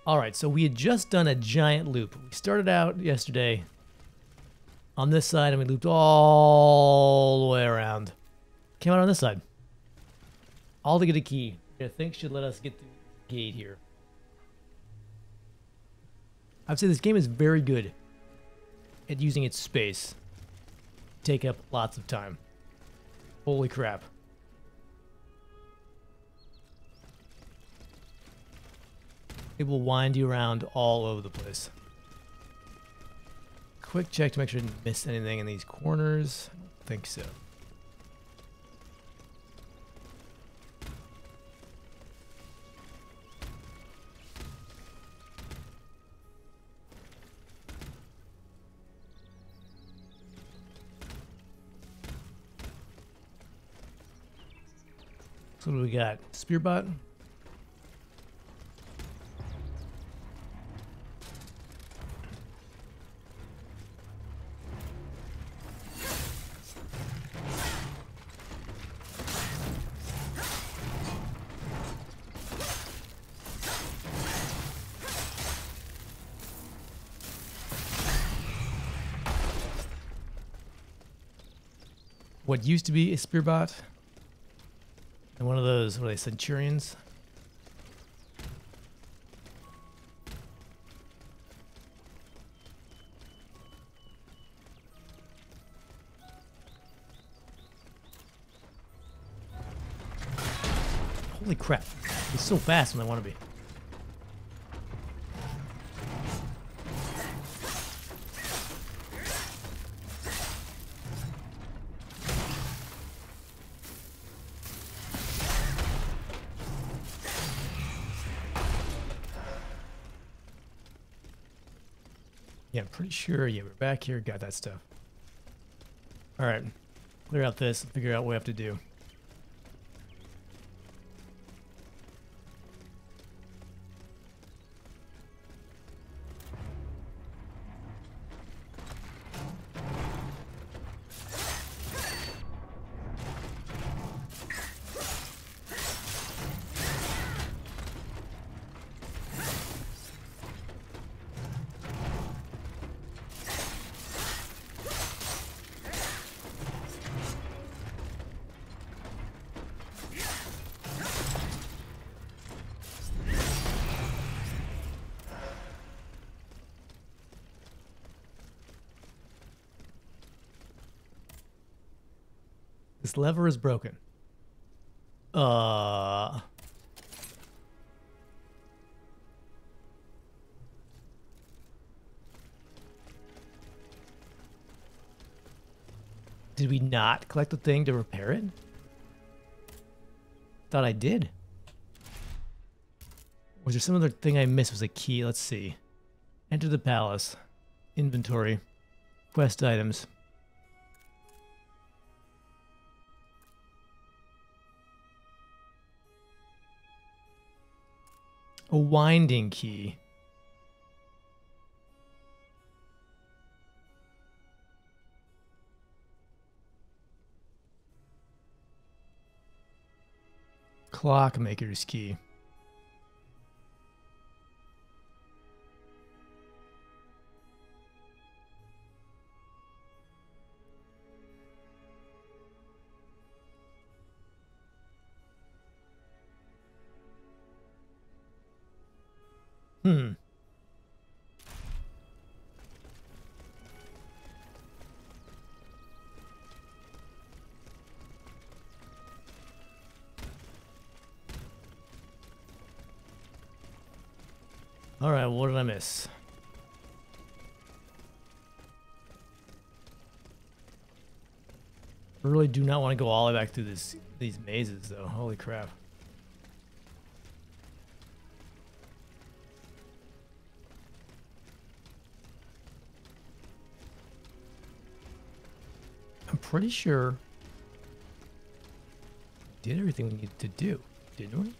Alright, so we had just done a giant loop. We started out yesterday on this side and we looped all the way around. Came out on this side. All to get a key. I think should let us get through the gate here. I'd say this game is very good at using its space to take up lots of time. Holy crap. It will wind you around all over the place. Quick check to make sure I didn't miss anything in these corners. I don't think so. So what do we got? Spearbot? What used to be a spearbot? And one of those, what are they, centurions? Holy crap. He's so fast when I want to be. Yeah, I'm pretty sure. Yeah, we're back here. Got that stuff. All right. Clear out this and figure out what we have to do. This lever is broken. Did we not collect the thing to repair it? Thought I did. Was there some other thing I missed? Was a key? Let's see. Enter the palace. Inventory. Quest items. A winding key. Clockmaker's key. All right, what did I miss? I really do not want to go all the way back through these mazes, though. Holy crap. I'm pretty sure we did everything we needed to do, didn't we?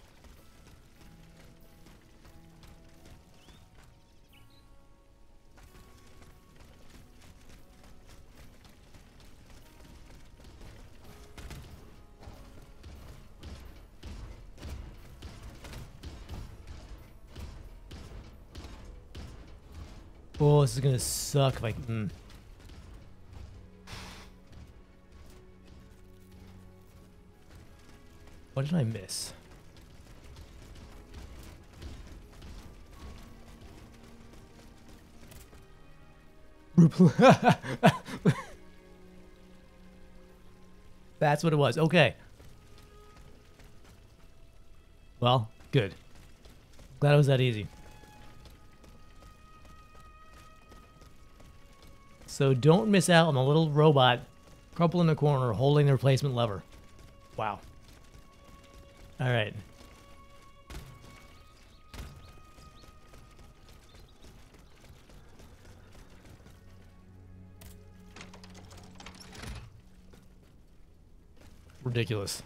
Oh, this is gonna suck if I... What did I miss? That's what it was. Okay. Well, good. Glad it was that easy. So don't miss out on the little robot crumpled in the corner holding the replacement lever. Wow. All right. Ridiculous.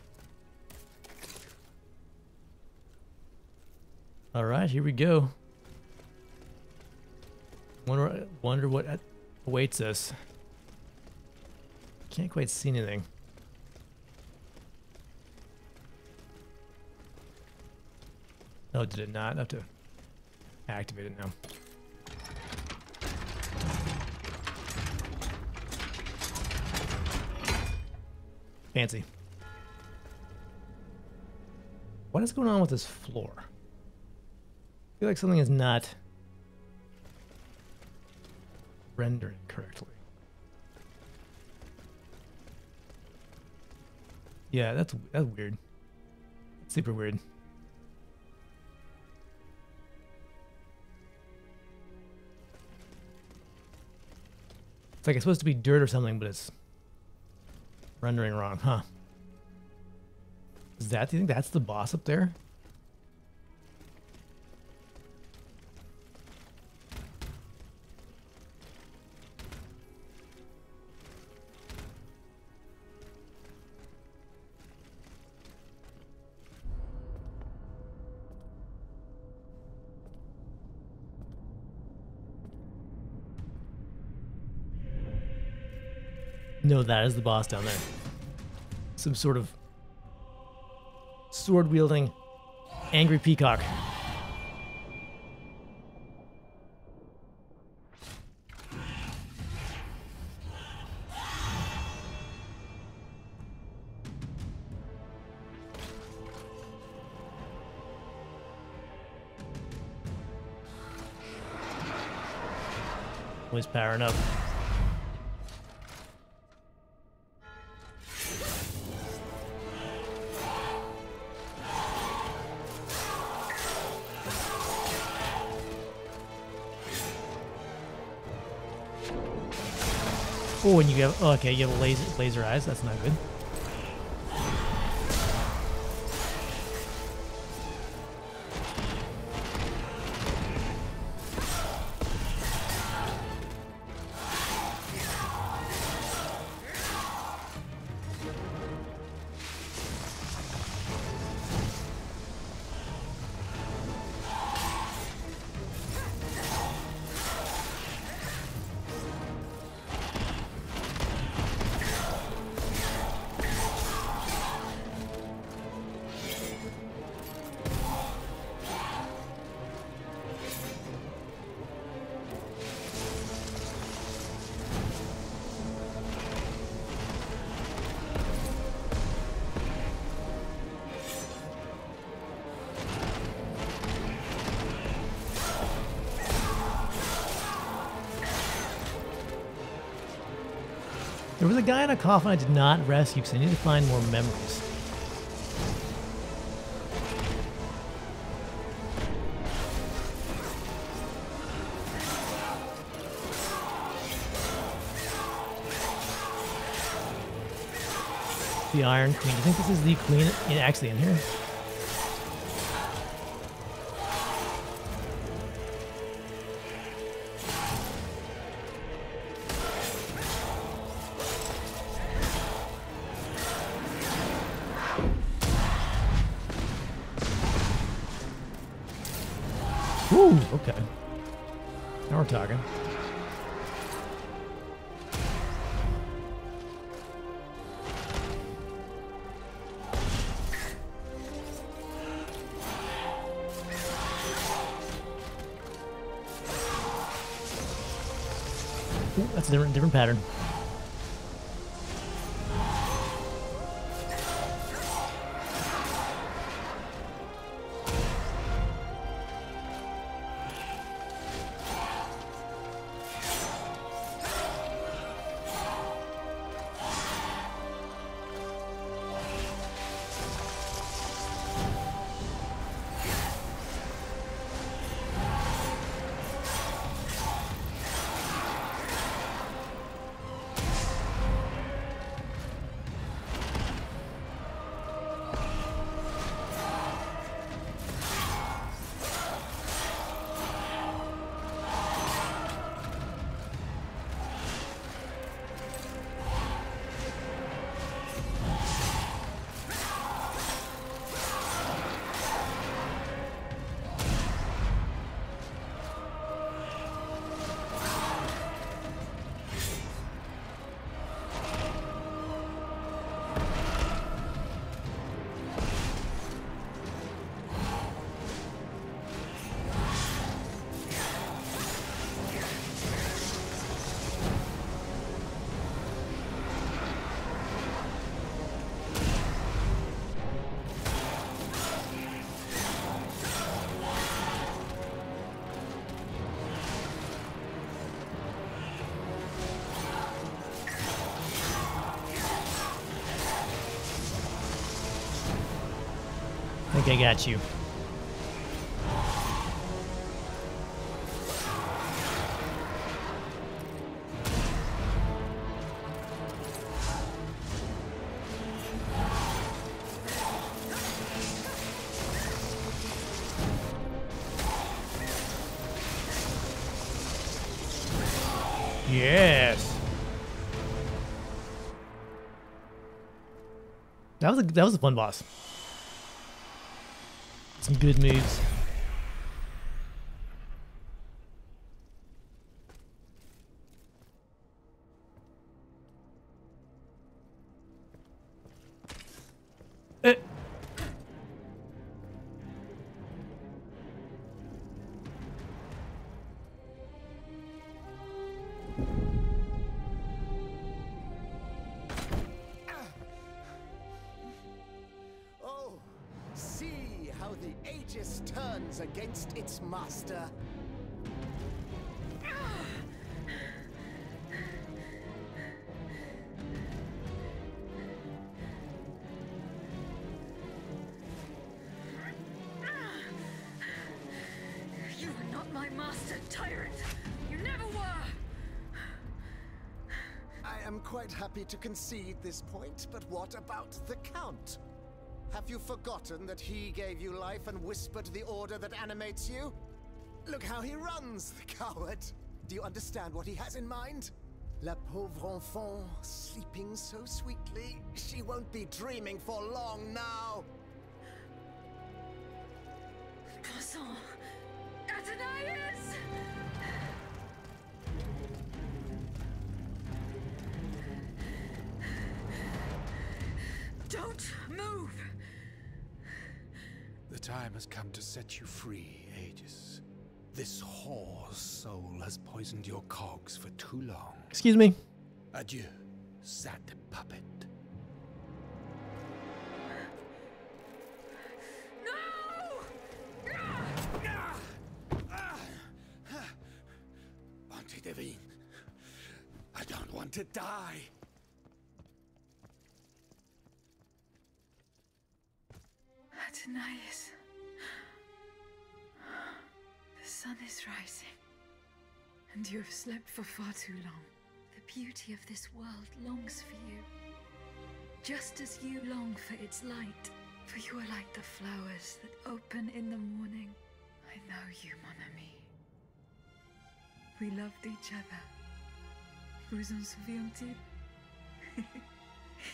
All right, here we go. Wonder what awaits us. Can't quite see anything. Oh, did it not? I have to activate it now. Fancy. What is going on with this floor? I feel like something is not rendering correctly. Yeah, that's weird. Super weird. It's like it's supposed to be dirt or something, but it's rendering wrong, huh? Do you think that's the boss up there? No, that is the boss down there. Some sort of sword-wielding angry peacock. Always powering up. Oh, and you have okay, you have laser eyes. That's not good. There was a guy in a coffin I did not rescue because I need to find more memories. The Iron Queen. Do you think this is the queen actually in here? Ooh, okay. Now we're talking. Ooh, that's a different pattern. I think I got you. Yes. That was a fun boss. Some good moves. Oh, see how the Aegis turns against its master. You are not my master, tyrant! You never were! I am quite happy to concede this point, but what about the Count? Have you forgotten that he gave you life and whispered the order that animates you? Look how he runs, the coward! Do you understand what he has in mind? La pauvre enfant, sleeping so sweetly, she won't be dreaming for long now! Croissant! Athenais! Don't move! The time has come to set you free, Aegis. This whore's soul has poisoned your cogs for too long. Excuse me. Adieu, sad puppet. No! Divine, I don't want to die. Athenais. The sun is rising, and you have slept for far too long. The beauty of this world longs for you, just as you long for its light. For you are like the flowers that open in the morning. I know you, mon ami. We loved each other. Vous en souvient-il?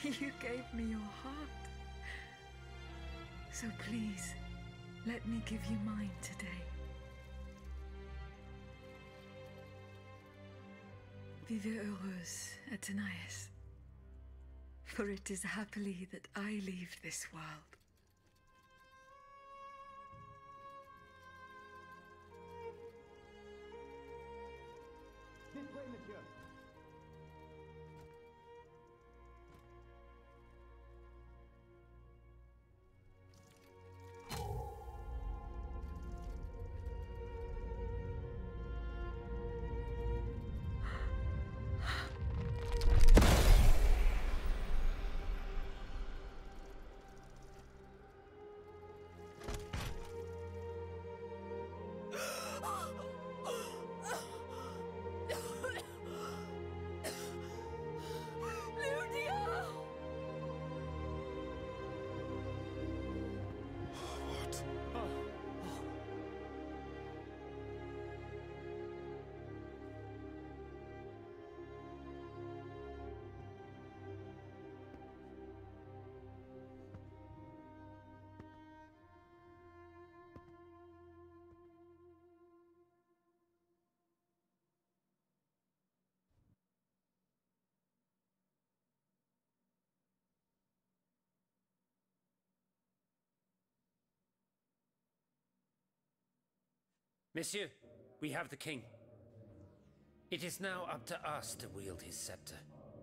You gave me your heart. So please, let me give you mine today. Vivez heureuse, Athenais. For it is happily that I leave this world. This way, monsieur. Monsieur, we have the king. It is now up to us to wield his scepter.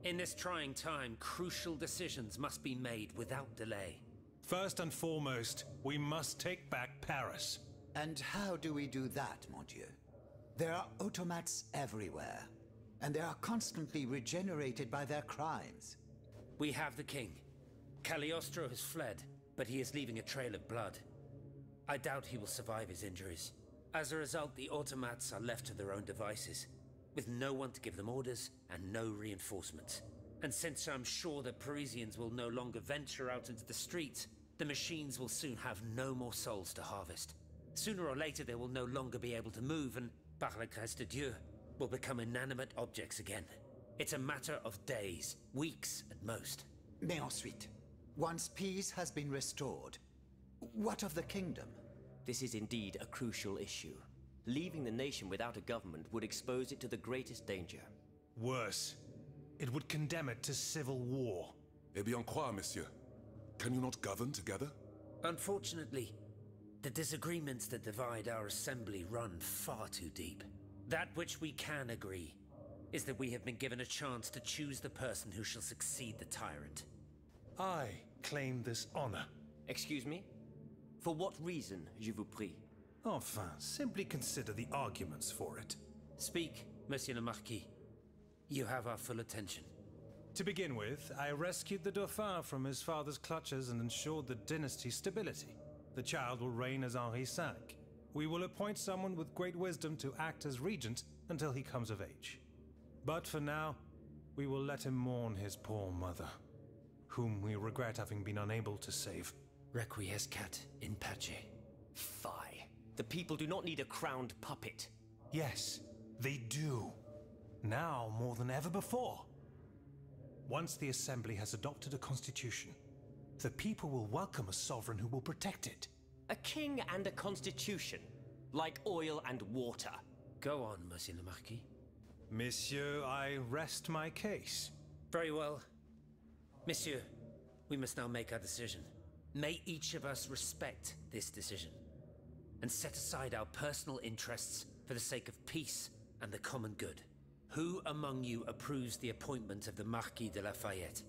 In this trying time, crucial decisions must be made without delay. First and foremost, we must take back Paris. And how do we do that, mon Dieu? There are automats everywhere, and they are constantly regenerated by their crimes. We have the king. Cagliostro has fled, but he is leaving a trail of blood. I doubt he will survive his injuries. As a result, the automats are left to their own devices, with no one to give them orders and no reinforcements. And since I'm sure the Parisians will no longer venture out into the streets, the machines will soon have no more souls to harvest. Sooner or later they will no longer be able to move and, par la grâce de Dieu, will become inanimate objects again. It's a matter of days, weeks at most. Mais ensuite, once peace has been restored, what of the kingdom? This is indeed a crucial issue. Leaving the nation without a government would expose it to the greatest danger. Worse, it would condemn it to civil war. Eh bien quoi, monsieur? Can you not govern together? Unfortunately, the disagreements that divide our assembly run far too deep. That which we can agree is that we have been given a chance to choose the person who shall succeed the tyrant. I claim this honor. Excuse me? For what reason, je vous prie? Enfin, simply consider the arguments for it. Speak, Monsieur le Marquis. You have our full attention. To begin with, I rescued the Dauphin from his father's clutches and ensured the dynasty's stability. The child will reign as Henri V. We will appoint someone with great wisdom to act as regent until he comes of age. But for now, we will let him mourn his poor mother, whom we regret having been unable to save. Requiescat in pace. Fie. The people do not need a crowned puppet. Yes, they do. Now more than ever before. Once the Assembly has adopted a constitution, the people will welcome a sovereign who will protect it. A king and a constitution, like oil and water. Go on, Monsieur le Marquis. Monsieur, I rest my case. Very well. Monsieur, we must now make our decision. May each of us respect this decision and set aside our personal interests for the sake of peace and the common good. Who among you approves the appointment of the Marquis de Lafayette?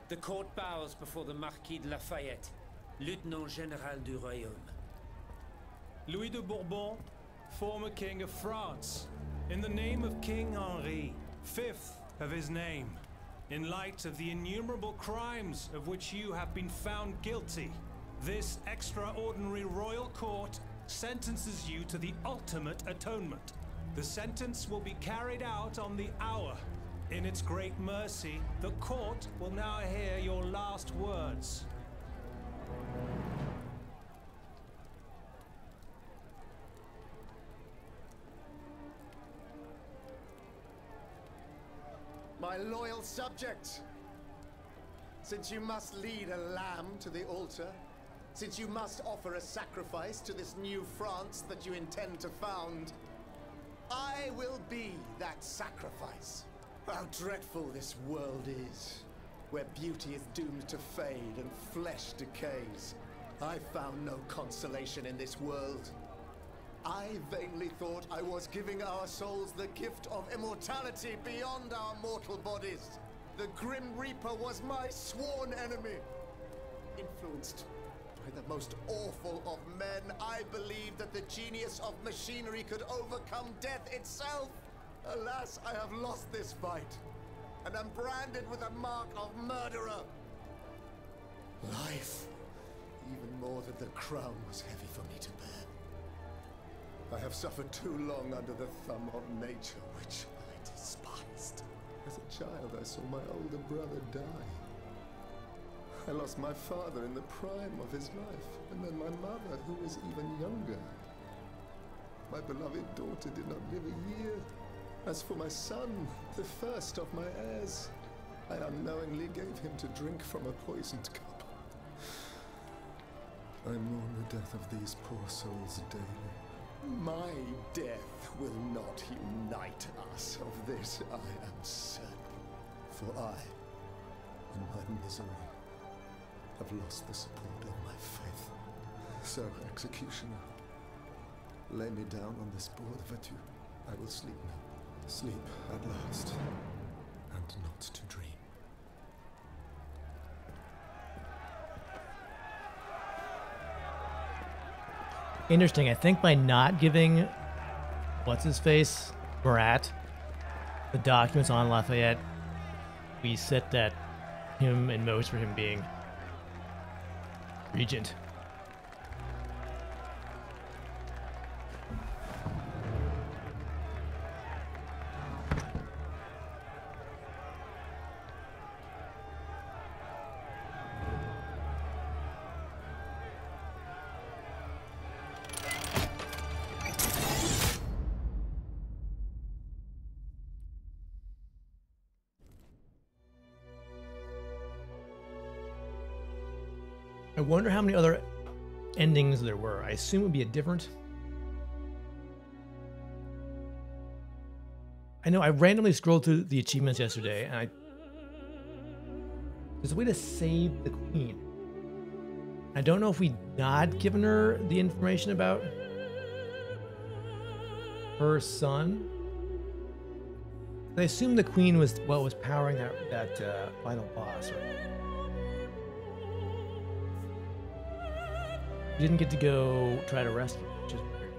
The court bows before the Marquis de Lafayette, Lieutenant Général du Royaume. Louis de Bourbon, former King of France, in the name of King Henri, fifth of his name, in light of the innumerable crimes of which you have been found guilty, this extraordinary royal court sentences you to the ultimate atonement. The sentence will be carried out on the hour. In its great mercy, the court will now hear your last words. My loyal subject, since you must lead a lamb to the altar, since you must offer a sacrifice to this new France that you intend to found, I will be that sacrifice. How dreadful this world is, where beauty is doomed to fade and flesh decays. I found no consolation in this world. I vainly thought I was giving our souls the gift of immortality beyond our mortal bodies. The Grim Reaper was my sworn enemy. Influenced by the most awful of men, I believed that the genius of machinery could overcome death itself. Alas, I have lost this fight, and am branded with the mark of murderer. Life, even more than the crown, was heavy for me to bear. I have suffered too long under the thumb of nature, which I despised. As a child, I saw my older brother die. I lost my father in the prime of his life, and then my mother, who was even younger. My beloved daughter did not live a year. As for my son, the first of my heirs, I unknowingly gave him to drink from a poisoned cup. I mourn the death of these poor souls daily. My death will not unite us. Of this I am certain. For I, in my misery, have lost the support of my faith. So, executioner, lay me down on this board, Vatu. I will sleep now. Sleep at last, and not to dream. Interesting. I think by not giving what's-his-face, Marat, the documents on Lafayette, we set that him in motion for him being regent. I wonder how many other endings there were. I assume it would be a different. I know I randomly scrolled through the achievements yesterday, and there's a way to save the queen. I don't know if we'd not given her the information about her son. I assume the queen was what was powering that final boss, right? We didn't get to go try to rescue her, which is weird.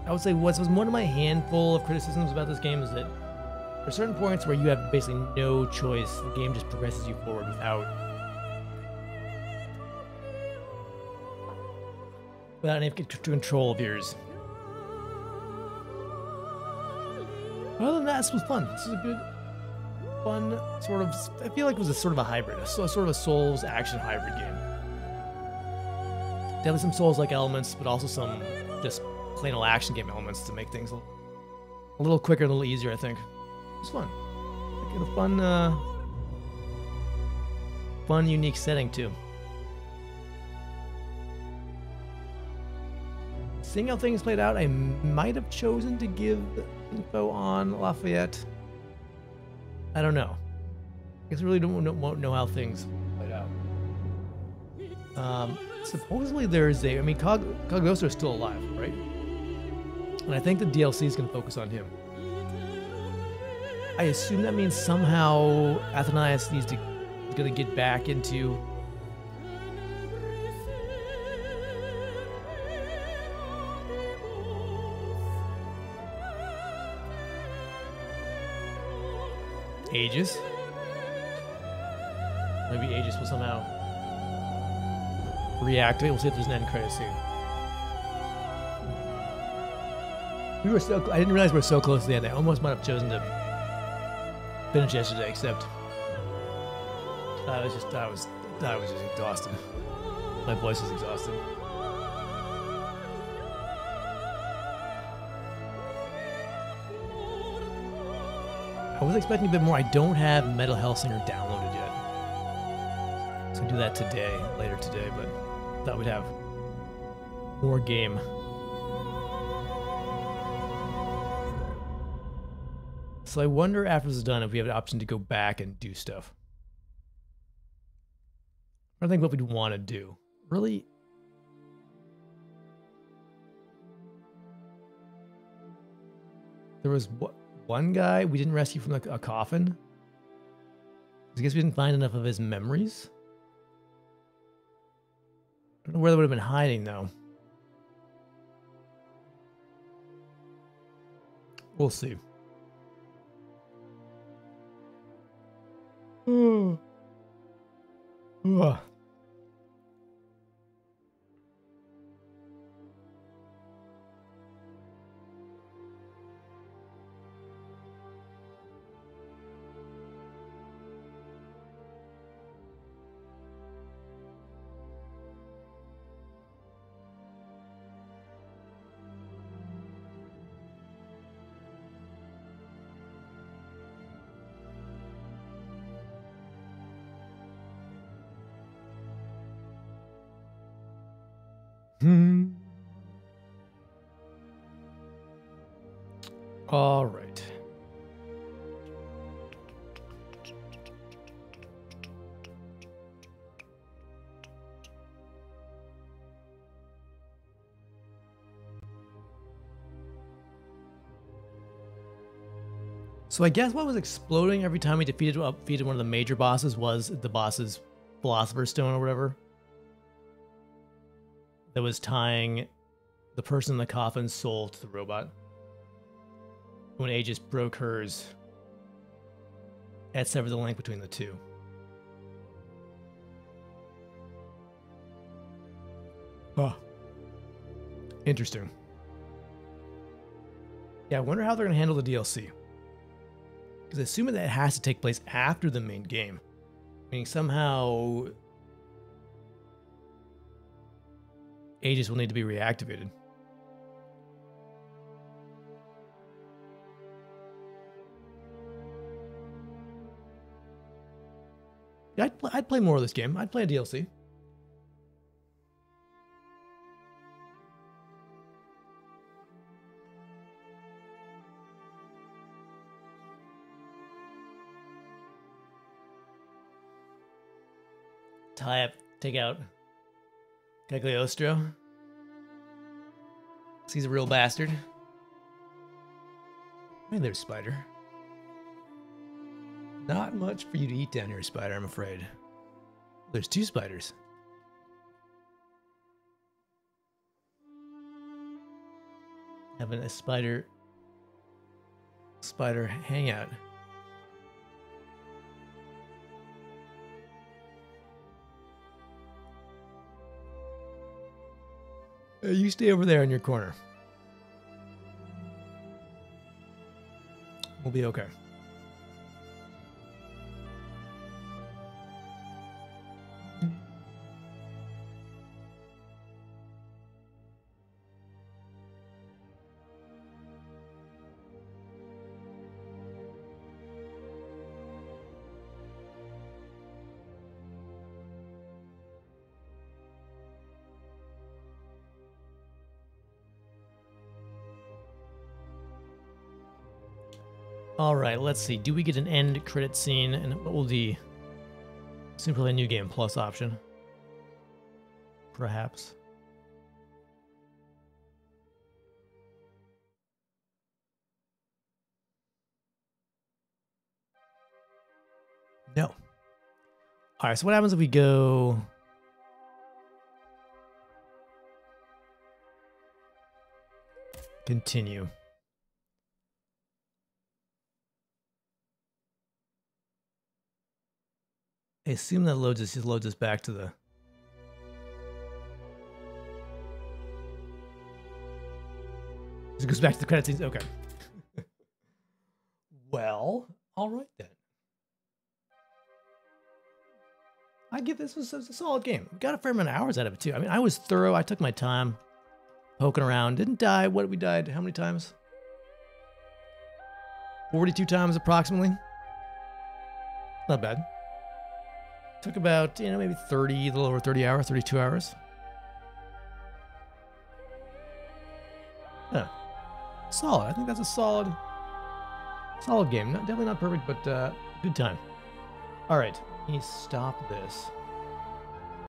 I would say was one of my handful of criticisms about this game is that there are certain points where you have basically no choice. The game just progresses you forward without any control of yours. Other than that, this was fun. This is a good, fun sort of. I feel like it was a sort of a hybrid, a sort of a Souls action hybrid game. Definitely some Souls-like elements, but also some just plain old action game elements to make things a little quicker, a little easier. I think it was fun. Like in a fun, unique setting too. Seeing how things played out, I might have chosen to give info on Lafayette. I don't know. I guess I really won't know how things played out. Supposedly there's a... I mean, Cagliostro is still alive, right? And I think the DLC is going to focus on him. I assume that means somehow Athenias is going to get back into... Aegis. Maybe Aegis will somehow reactivate. We'll see if there's an end credit scene. I didn't realize we were so close to the end. I almost might have chosen to finish yesterday, except I was just exhausted. My voice was exhausted. I was expecting a bit more. I don't have Metal Hellsinger downloaded yet. So I'll do that later today, but thought we'd have more game. So I wonder after this is done if we have an option to go back and do stuff. I think what we'd want to do. Really? There was one guy we didn't rescue from a coffin. I guess we didn't find enough of his memories. I don't know where they would have been hiding, though. We'll see. Ugh. All right. So I guess what was exploding every time we defeated one of the major bosses was the boss's Philosopher's Stone or whatever. That was tying the person in the coffin's soul to the robot. When Aegis broke hers, that severed the link between the two. Huh. Interesting. Yeah, I wonder how they're going to handle the DLC. Because assuming that it has to take place after the main game, meaning somehow Aegis will need to be reactivated. Yeah, I'd play more of this game. I'd play a DLC. Tie up, take out Cagliostro. He's a real bastard. Hey there, Spider. Not much for you to eat down here, Spider, I'm afraid. There's 2 spiders. Having a spider hangout. You stay over there in your corner. We'll be okay. All right, let's see. Do we get an end credit scene? And what will the simply a new game plus option? Perhaps. No. All right, so what happens if we go... Continue. I assume that just loads us back to the... It goes back to the credit scenes? Okay. Well, all right then. I give this a solid game. Got a fair amount of hours out of it too. I mean, I was thorough. I took my time poking around. Didn't die. What, we died how many times? 42 times approximately. Not bad. Took about, maybe 30, a little over 30 hours, 32 hours. Yeah. Solid. I think that's a solid game. Definitely not perfect, but good time. All right. Let me stop this.